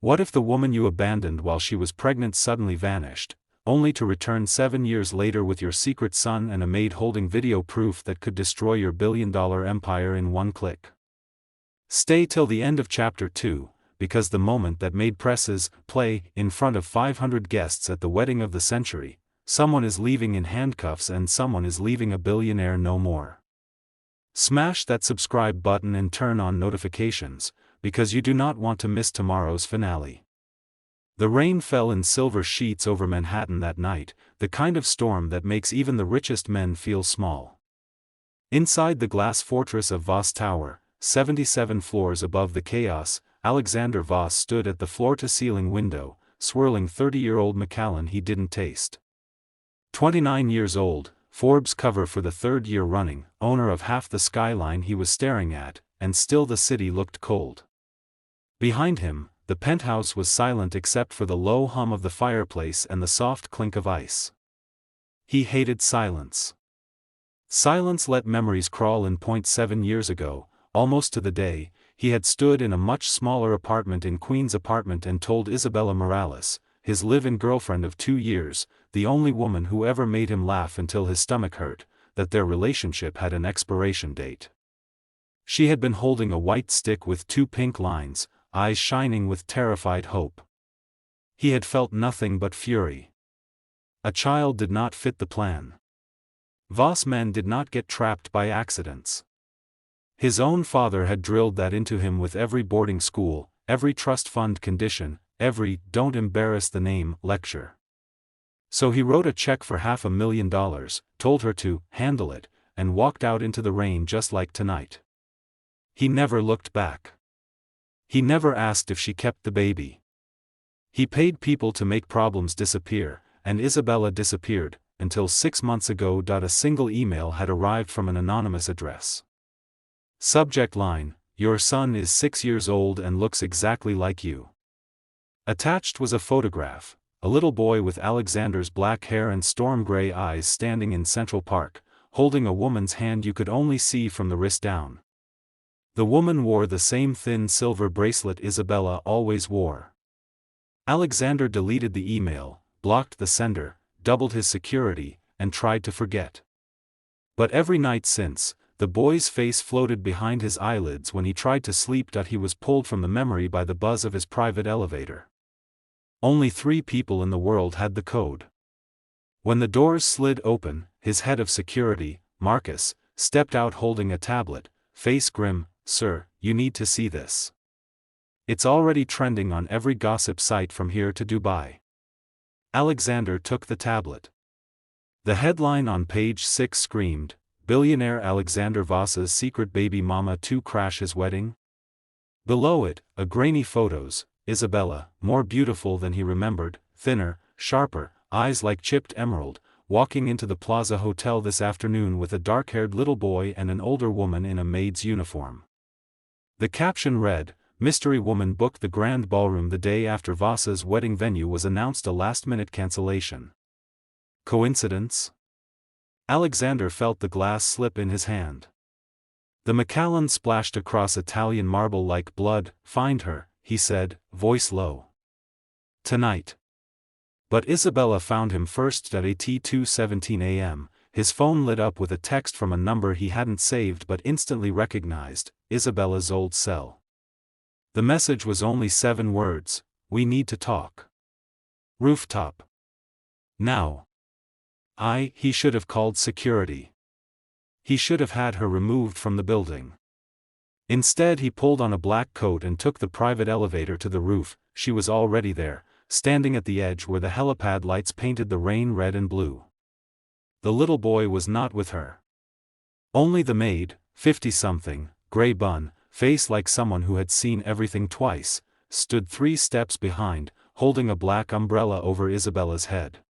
What if the woman you abandoned while she was pregnant suddenly vanished, only to return 7 years later with your secret son and a maid holding video proof that could destroy your billion-dollar empire in one click? Stay till the end of Chapter 2, because the moment that Maid presses play in front of 500 guests at the wedding of the century, someone is leaving in handcuffs and someone is leaving a billionaire no more. Smash that subscribe button and turn on notifications, because you do not want to miss tomorrow's finale. The rain fell in silver sheets over Manhattan that night, the kind of storm that makes even the richest men feel small. Inside the glass fortress of Voss Tower, 77 floors above the chaos, Alexander Voss stood at the floor-to-ceiling window, swirling 30-year-old Macallan he didn't taste. 29 years old, Forbes cover for the third year running, owner of half the skyline he was staring at, and still the city looked cold. Behind him, the penthouse was silent except for the low hum of the fireplace and the soft clink of ice. He hated silence. Silence let memories crawl in. 7 years ago, almost to the day, he had stood in a much smaller apartment in Queen's apartment and told Isabella Morales, his live-in girlfriend of 2 years, the only woman who ever made him laugh until his stomach hurt, that their relationship had an expiration date. She had been holding a white stick with 2 pink lines, eyes shining with terrified hope. He had felt nothing but fury. A child did not fit the plan. Voss men did not get trapped by accidents. His own father had drilled that into him with every boarding school, every trust fund condition, every "don't embarrass the name" lecture. So he wrote a check for $500,000, told her to handle it, and walked out into the rain just like tonight. He never looked back. He never asked if she kept the baby. He paid people to make problems disappear, and Isabella disappeared, until 6 months ago. A single email had arrived from an anonymous address. Subject line: "Your son is 6 years old and looks exactly like you." Attached was a photograph, a little boy with Alexander's black hair and storm gray eyes standing in Central Park, holding a woman's hand you could only see from the wrist down. The woman wore the same thin silver bracelet Isabella always wore. Alexander deleted the email, blocked the sender, doubled his security, and tried to forget. But every night since, the boy's face floated behind his eyelids when he tried to sleep. He was pulled from the memory by the buzz of his private elevator. Only 3 people in the world had the code. When the doors slid open, his head of security, Marcus, stepped out holding a tablet, face grim. "Sir, you need to see this. It's already trending on every gossip site from here to Dubai." Alexander took the tablet. The headline on page 6 screamed, "Billionaire Alexander Voss's secret baby mama to crash his wedding?" Below it, a grainy photos, Isabella, more beautiful than he remembered, thinner, sharper, eyes like chipped emerald, walking into the Plaza Hotel this afternoon with a dark-haired little boy and an older woman in a maid's uniform. The caption read, "Mystery woman booked the grand ballroom the day after Voss's wedding venue was announced a last-minute cancellation." Coincidence? Alexander felt the glass slip in his hand. The Macallan splashed across Italian marble like blood. "Find her," he said, voice low. "Tonight." But Isabella found him first at 2:17 a.m., his phone lit up with a text from a number he hadn't saved but instantly recognized, Isabella's old cell. The message was only 7 words, "We need to talk." Rooftop. Now. He should have called security. He should have had her removed from the building. Instead he pulled on a black coat and took the private elevator to the roof. She was already there, standing at the edge where the helipad lights painted the rain red and blue. The little boy was not with her. Only the maid, 50-something, gray bun, face like someone who had seen everything twice, stood 3 steps behind, holding a black umbrella over Isabella's head.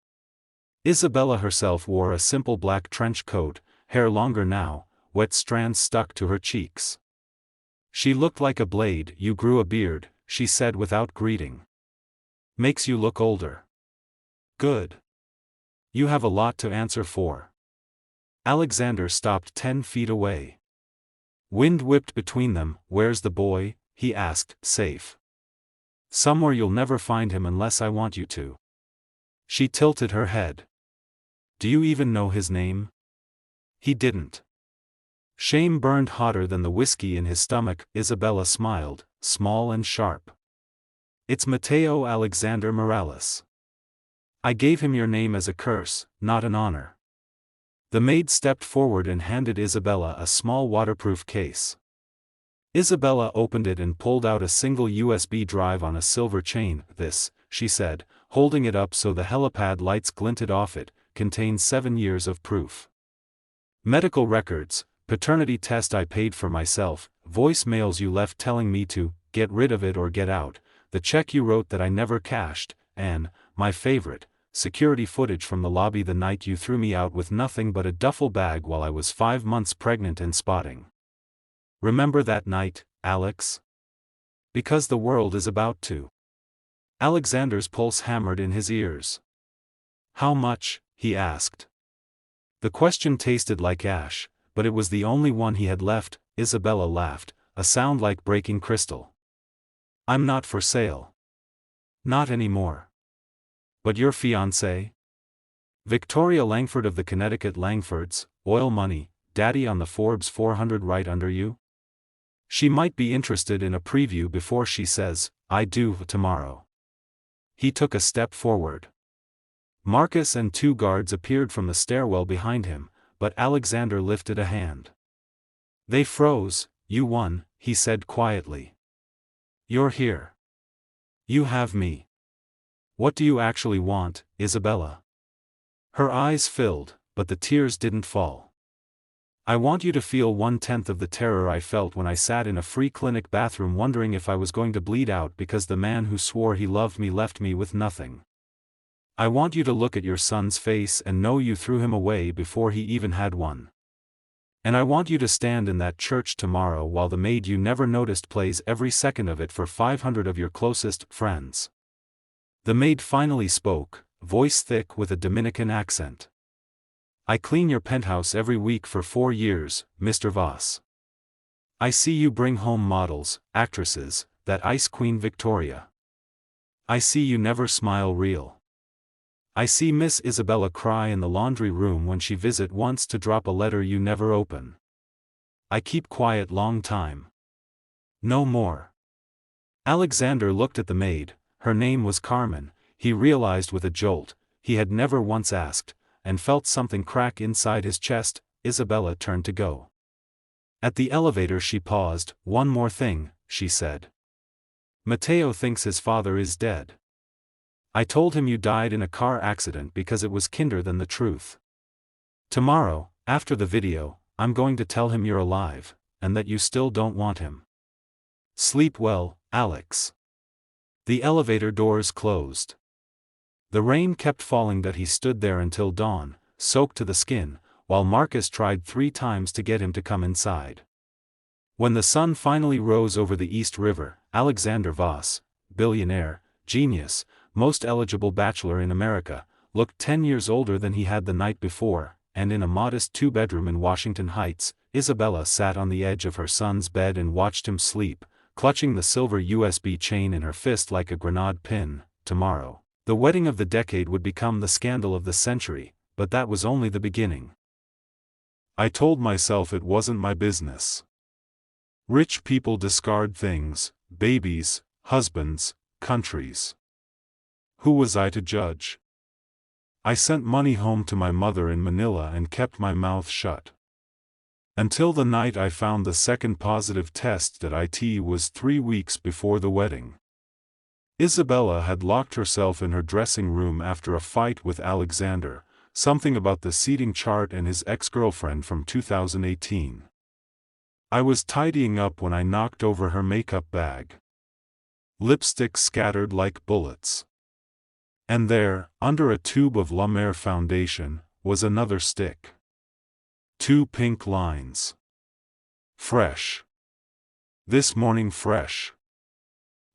Isabella herself wore a simple black trench coat, hair longer now, wet strands stuck to her cheeks. She looked like a blade. "You grew a beard," she said without greeting. "Makes you look older." "Good. You have a lot to answer for." Alexander stopped 10 feet away. Wind whipped between them. "Where's the boy?" he asked. "Safe." Somewhere you'll never find him unless I want you to. She tilted her head. Do you even know his name? He didn't. Shame burned hotter than the whiskey in his stomach. Isabella smiled, small and sharp. It's Mateo Alexander Morales. I gave him your name as a curse, not an honor. The maid stepped forward and handed Isabella a small waterproof case. Isabella opened it and pulled out a single USB drive on a silver chain. This, she said, holding it up so the helipad lights glinted off it, contains 7 years of proof. Medical records, paternity test I paid for myself, voicemails you left telling me to get rid of it or get out, the check you wrote that I never cashed, and, my favorite, security footage from the lobby the night you threw me out with nothing but a duffel bag while I was 5 months pregnant and spotting. Remember that night, Alex? Because the world is about to. Alexander's pulse hammered in his ears. How much? He asked. The question tasted like ash, but it was the only one he had left. Isabella laughed, a sound like breaking crystal. I'm not for sale. Not anymore. But your fiancée? Victoria Langford of the Connecticut Langfords, oil money, daddy on the Forbes 400 right under you? She might be interested in a preview before she says, I do, tomorrow. He took a step forward. Marcus and 2 guards appeared from the stairwell behind him, but Alexander lifted a hand. They froze. You won, he said quietly. You're here. You have me. What do you actually want, Isabella? Her eyes filled, but the tears didn't fall. I want you to feel 1/10 of the terror I felt when I sat in a free clinic bathroom wondering if I was going to bleed out because the man who swore he loved me left me with nothing. I want you to look at your son's face and know you threw him away before he even had one. And I want you to stand in that church tomorrow while the maid you never noticed plays every second of it for 500 of your closest friends. The maid finally spoke, voice thick with a Dominican accent. I clean your penthouse every week for 4 years, Mr. Voss. I see you bring home models, actresses, that ice queen Victoria. I see you never smile real. I see Miss Isabella cry in the laundry room when she visit once to drop a letter you never open. I keep quiet long time. No more. Alexander looked at the maid, her name was Carmen, he realized with a jolt, he had never once asked, and felt something crack inside his chest. Isabella turned to go. At the elevator she paused. One more thing, she said. Mateo thinks his father is dead. I told him you died in a car accident because it was kinder than the truth. Tomorrow, after the video, I'm going to tell him you're alive, and that you still don't want him. Sleep well, Alex. The elevator doors closed. The rain kept falling but he stood there until dawn, soaked to the skin, while Marcus tried 3 times to get him to come inside. When the sun finally rose over the East River, Alexander Voss, billionaire, genius, most eligible bachelor in America, looked 10 years older than he had the night before, and in a modest 2-bedroom in Washington Heights, Isabella sat on the edge of her son's bed and watched him sleep, clutching the silver USB chain in her fist like a grenade pin. Tomorrow, the wedding of the decade would become the scandal of the century, but that was only the beginning. I told myself it wasn't my business. Rich people discard things, babies, husbands, countries. Who was I to judge? I sent money home to my mother in Manila and kept my mouth shut. Until the night I found the second positive test that it was 3 weeks before the wedding. Isabella had locked herself in her dressing room after a fight with Alexander, something about the seating chart and his ex-girlfriend from 2018. I was tidying up when I knocked over her makeup bag. Lipstick scattered like bullets. And there, under a tube of La Mer foundation, was another stick. 2 pink lines. Fresh. This morning fresh.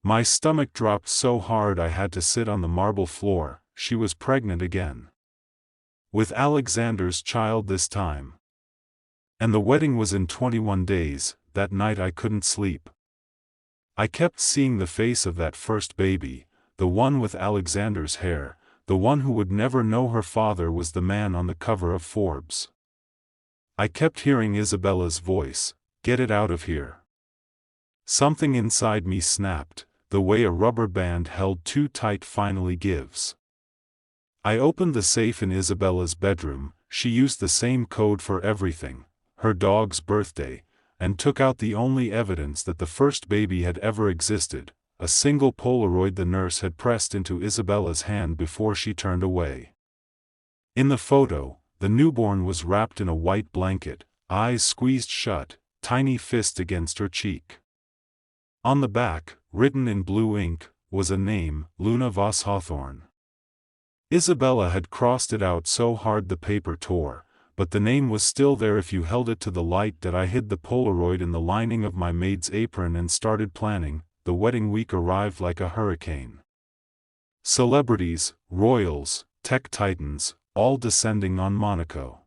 My stomach dropped so hard I had to sit on the marble floor. She was pregnant again. With Alexander's child this time. And the wedding was in 21 days. That night I couldn't sleep. I kept seeing the face of that first baby, the one with Alexander's hair, the one who would never know her father was the man on the cover of Forbes. I kept hearing Isabella's voice, "Get it out of here." Something inside me snapped, the way a rubber band held too tight finally gives. I opened the safe in Isabella's bedroom, she used the same code for everything, her dog's birthday, and took out the only evidence that the first baby had ever existed, a single Polaroid the nurse had pressed into Isabella's hand before she turned away. In the photo, the newborn was wrapped in a white blanket, eyes squeezed shut, tiny fist against her cheek. On the back, written in blue ink, was a name, Luna Voss Hawthorne. Isabella had crossed it out so hard the paper tore, but the name was still there if you held it to the light that I hid the Polaroid in the lining of my maid's apron and started planning. The wedding week arrived like a hurricane. Celebrities, royals, tech titans, all descending on Monaco.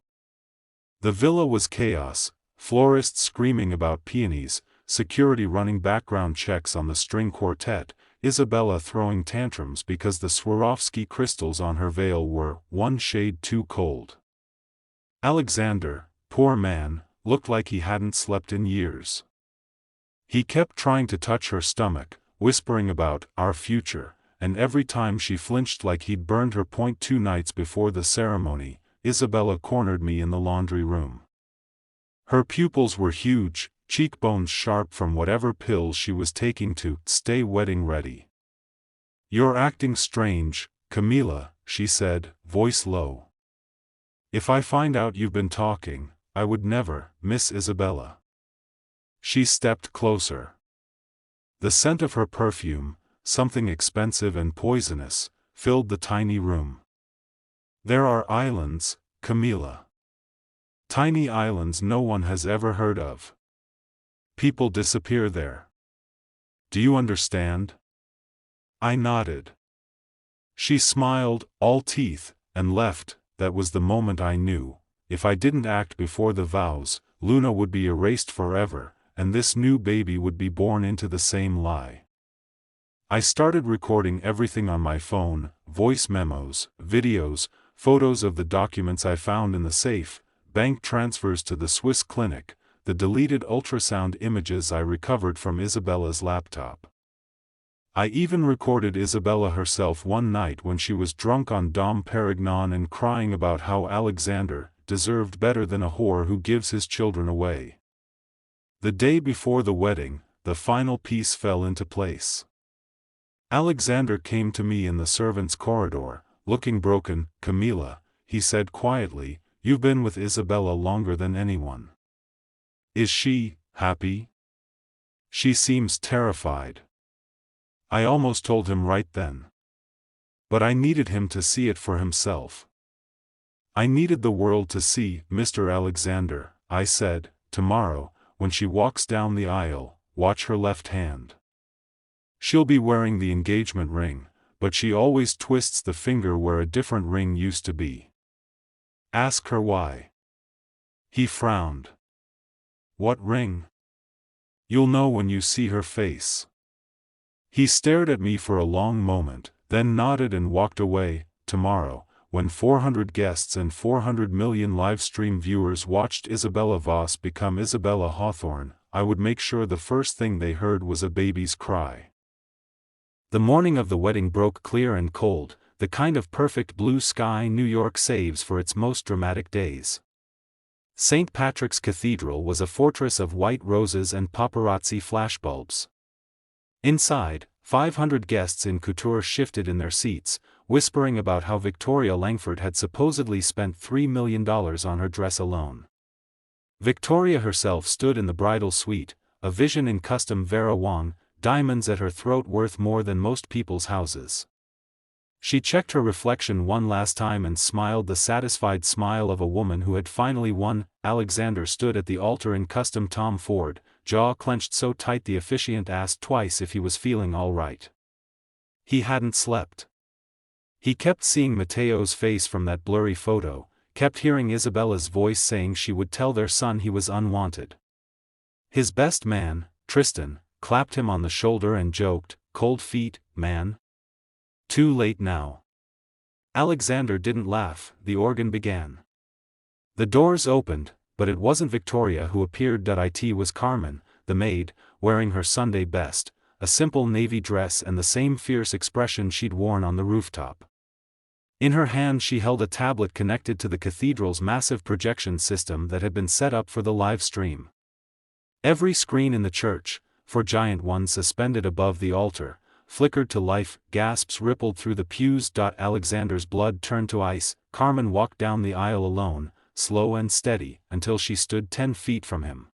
The villa was chaos, florists screaming about peonies, security running background checks on the string quartet, Isabella throwing tantrums because the Swarovski crystals on her veil were one shade too cold. Alexander, poor man, looked like he hadn't slept in years. He kept trying to touch her stomach, whispering about our future, and every time she flinched like he'd burned her point 2 nights before the ceremony, Isabella cornered me in the laundry room. Her pupils were huge, cheekbones sharp from whatever pills she was taking to stay wedding ready. "You're acting strange, Camilla," she said, voice low. "If I find out you've been talking, I would never, Miss Isabella." She stepped closer. The scent of her perfume, something expensive and poisonous, filled the tiny room. "There are islands, Camilla. Tiny islands no one has ever heard of. People disappear there. Do you understand?" I nodded. She smiled, all teeth, and left. That was the moment I knew, if I didn't act before the vows, Luna would be erased forever, and this new baby would be born into the same lie. I started recording everything on my phone, voice memos, videos, photos of the documents I found in the safe, bank transfers to the Swiss clinic, the deleted ultrasound images I recovered from Isabella's laptop. I even recorded Isabella herself one night when she was drunk on Dom Perignon and crying about how Alexander deserved better than a whore who gives his children away. The day before the wedding, the final piece fell into place. Alexander came to me in the servants' corridor, looking broken. "Camilla," he said quietly, "you've been with Isabella longer than anyone. Is she happy? She seems terrified." I almost told him right then. But I needed him to see it for himself. "I needed the world to see, Mr. Alexander," I said. "Tomorrow, when she walks down the aisle, watch her left hand. She'll be wearing the engagement ring, but she always twists the finger where a different ring used to be. Ask her why." He frowned. "What ring?" "You'll know when you see her face." He stared at me for a long moment, then nodded and walked away. Tomorrow, when 400 guests and 400 million livestream viewers watched Isabella Voss become Isabella Hawthorne, I would make sure the first thing they heard was a baby's cry. The morning of the wedding broke clear and cold, the kind of perfect blue sky New York saves for its most dramatic days. St. Patrick's Cathedral was a fortress of white roses and paparazzi flashbulbs. Inside, 500 guests in couture shifted in their seats, whispering about how Victoria Langford had supposedly spent $3 million on her dress alone. Victoria herself stood in the bridal suite, a vision in custom Vera Wang, diamonds at her throat worth more than most people's houses. She checked her reflection one last time and smiled the satisfied smile of a woman who had finally won. Alexander stood at the altar in custom Tom Ford, jaw clenched so tight the officiant asked twice if he was feeling all right. He hadn't slept. He kept seeing Matteo's face from that blurry photo, kept hearing Isabella's voice saying she would tell their son he was unwanted. His best man, Tristan, clapped him on the shoulder and joked, "Cold feet, man. Too late now." Alexander didn't laugh. The organ began. The doors opened, but it wasn't Victoria who appeared. It was Carmen, the maid, wearing her Sunday best, a simple navy dress and the same fierce expression she'd worn on the rooftop. In her hand she held a tablet connected to the cathedral's massive projection system that had been set up for the live stream. Every screen in the church, 4 giant ones suspended above the altar, flickered to life. Gasps rippled through the pews. Alexander's blood turned to ice. Carmen walked down the aisle alone, slow and steady, until she stood 10 feet from him.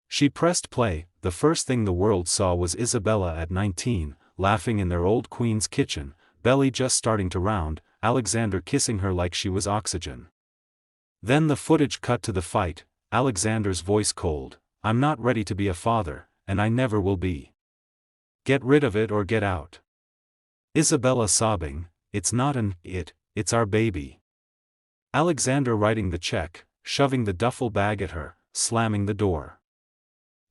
She pressed play. The first thing the world saw was Isabella at 19, laughing in their old queen's kitchen, belly just starting to round, Alexander kissing her like she was oxygen. Then the footage cut to the fight, Alexander's voice cold, "I'm not ready to be a father, and I never will be. Get rid of it or get out." Isabella sobbing, "It's not it's our baby." Alexander writing the check, shoving the duffel bag at her, slamming the door.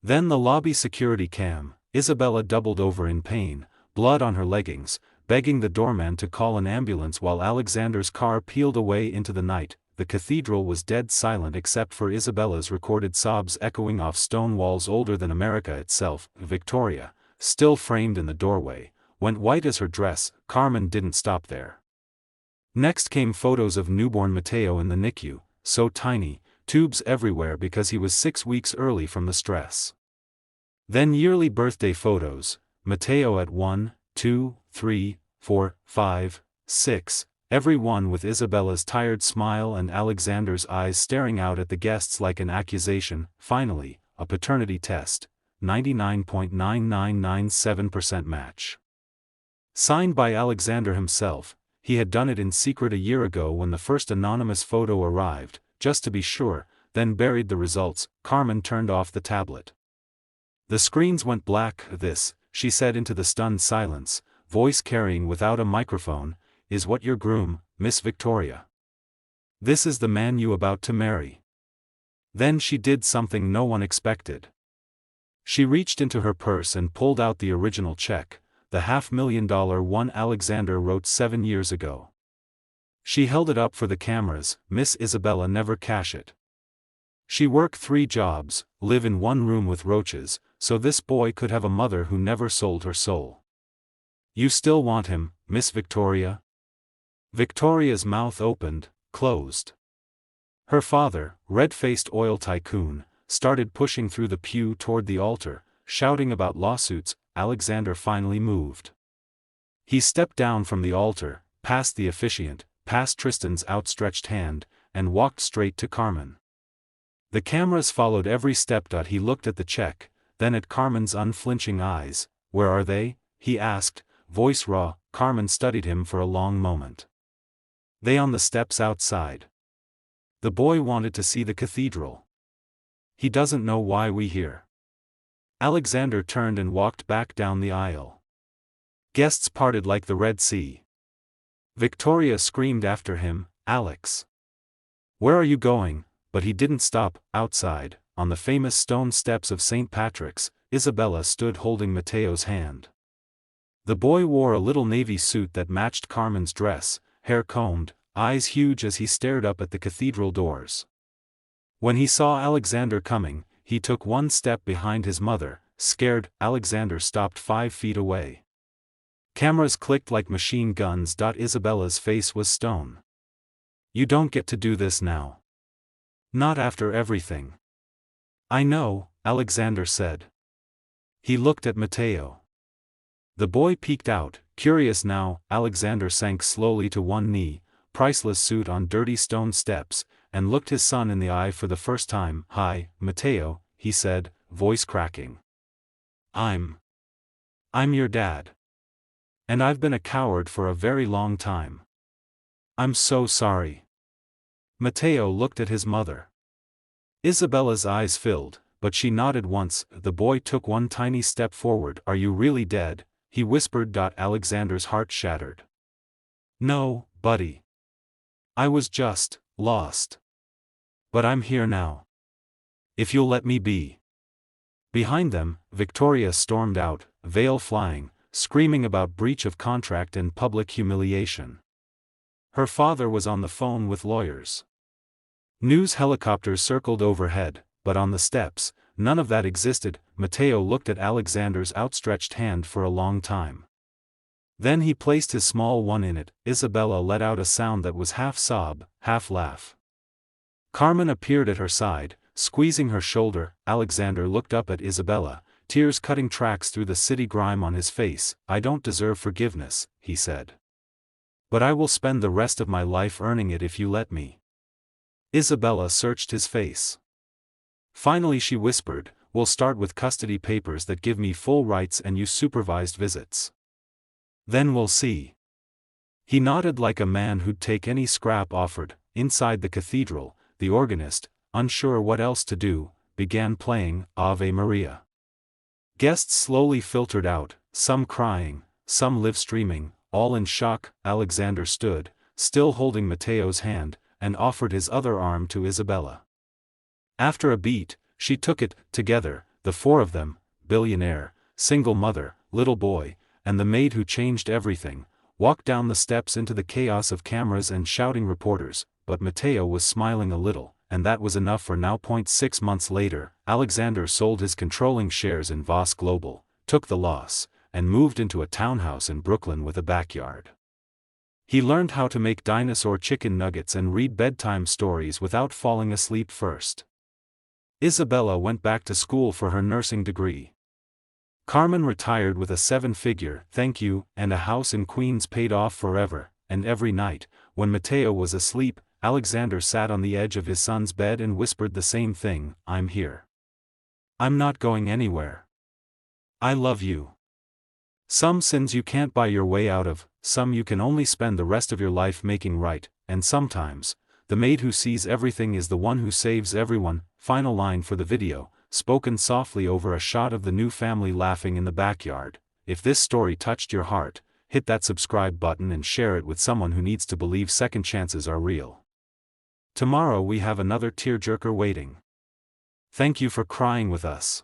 Then the lobby security cam, Isabella doubled over in pain, blood on her leggings, begging the doorman to call an ambulance while Alexander's car peeled away into the night. The cathedral was dead silent except for Isabella's recorded sobs echoing off stone walls older than America itself. Victoria, still framed in the doorway, went white as her dress. Carmen didn't stop there. Next came photos of newborn Matteo in the NICU, so tiny, tubes everywhere because he was 6 weeks early from the stress. Then yearly birthday photos, Matteo at 1, 2, 3, 4, 5, 6, every one with Isabella's tired smile and Alexander's eyes staring out at the guests like an accusation. Finally, a paternity test, 99.9997% match. Signed by Alexander himself. He had done it in secret a year ago when the first anonymous photo arrived, just to be sure, then buried the results. Carmen turned off the tablet. The screens went black. "This," she said into the stunned silence, voice carrying without a microphone, "is what your groom, Miss Victoria. This is the man you about to marry." Then she did something no one expected. She reached into her purse and pulled out the original check, the $500,000 one Alexander wrote 7 years ago. She held it up for the cameras. "Miss Isabella never cash it. She work 3 jobs, live in 1 room with roaches, so this boy could have a mother who never sold her soul. You still want him, Miss Victoria?" Victoria's mouth opened, closed. Her father, red-faced oil tycoon, started pushing through the pew toward the altar, shouting about lawsuits. Alexander finally moved. He stepped down from the altar, past the officiant, past Tristan's outstretched hand, and walked straight to Carmen. The cameras followed every step. He looked at the check, then at Carmen's unflinching eyes. "Where are they?" he asked, voice raw. Carmen studied him for a long moment. "They on the steps outside. The boy wanted to see the cathedral. He doesn't know why we here." Alexander turned and walked back down the aisle. Guests parted like the Red Sea. Victoria screamed after him, "Alex! Where are you going?" But he didn't stop. Outside, on the famous stone steps of St. Patrick's, Isabella stood holding Matteo's hand. The boy wore a little navy suit that matched Carmen's dress, hair combed, eyes huge as he stared up at the cathedral doors. When he saw Alexander coming, he took 1 step behind his mother, scared. Alexander stopped 5 feet away. Cameras clicked like machine guns. Isabella's face was stone. "You don't get to do this now. Not after everything." "I know," Alexander said. He looked at Matteo. The boy peeked out, curious now. Alexander sank slowly to 1 knee, priceless suit on dirty stone steps, and looked his son in the eye for the first time. "Hi, Matteo," he said, voice cracking. I'm your dad. And I've been a coward for a very long time. I'm so sorry." Matteo looked at his mother. Isabella's eyes filled, but she nodded once. The boy took 1 tiny step forward. "Are you really dead?" he whispered. Alexander's heart shattered. "No, buddy. I was just lost. But I'm here now. If you'll let me be." Behind them, Victoria stormed out, veil flying, screaming about breach of contract and public humiliation. Her father was on the phone with lawyers. News helicopters circled overhead, but on the steps, none of that existed. Matteo looked at Alexander's outstretched hand for a long time. Then he placed his small one in it. Isabella let out a sound that was half sob, half laugh. Carmen appeared at her side, squeezing her shoulder. Alexander looked up at Isabella, tears cutting tracks through the city grime on his face. "I don't deserve forgiveness," he said. "But I will spend the rest of my life earning it if you let me." Isabella searched his face. Finally she whispered, "We'll start with custody papers that give me full rights and you supervised visits. Then we'll see." He nodded like a man who'd take any scrap offered. Inside the cathedral, the organist, unsure what else to do, began playing Ave Maria. Guests slowly filtered out, some crying, some live-streaming, all in shock. Alexander stood, still holding Matteo's hand, and offered his other arm to Isabella. After a beat, she took it. Together, the four of them, billionaire, single mother, little boy, and the maid who changed everything, walked down the steps into the chaos of cameras and shouting reporters. But Matteo was smiling a little, and that was enough for now. 6 months later, Alexander sold his controlling shares in Voss Global, took the loss, and moved into a townhouse in Brooklyn with a backyard. He learned how to make dinosaur chicken nuggets and read bedtime stories without falling asleep first. Isabella went back to school for her nursing degree. Carmen retired with a 7-figure thank you and a house in Queens paid off forever. And every night, when Matteo was asleep, Alexander sat on the edge of his son's bed and whispered the same thing, "I'm here. I'm not going anywhere. I love you." Some sins you can't buy your way out of, some you can only spend the rest of your life making right, and sometimes, the maid who sees everything is the one who saves everyone. Final line for the video, spoken softly over a shot of the new family laughing in the backyard. If this story touched your heart, hit that subscribe button and share it with someone who needs to believe second chances are real. Tomorrow we have another tearjerker waiting. Thank you for crying with us.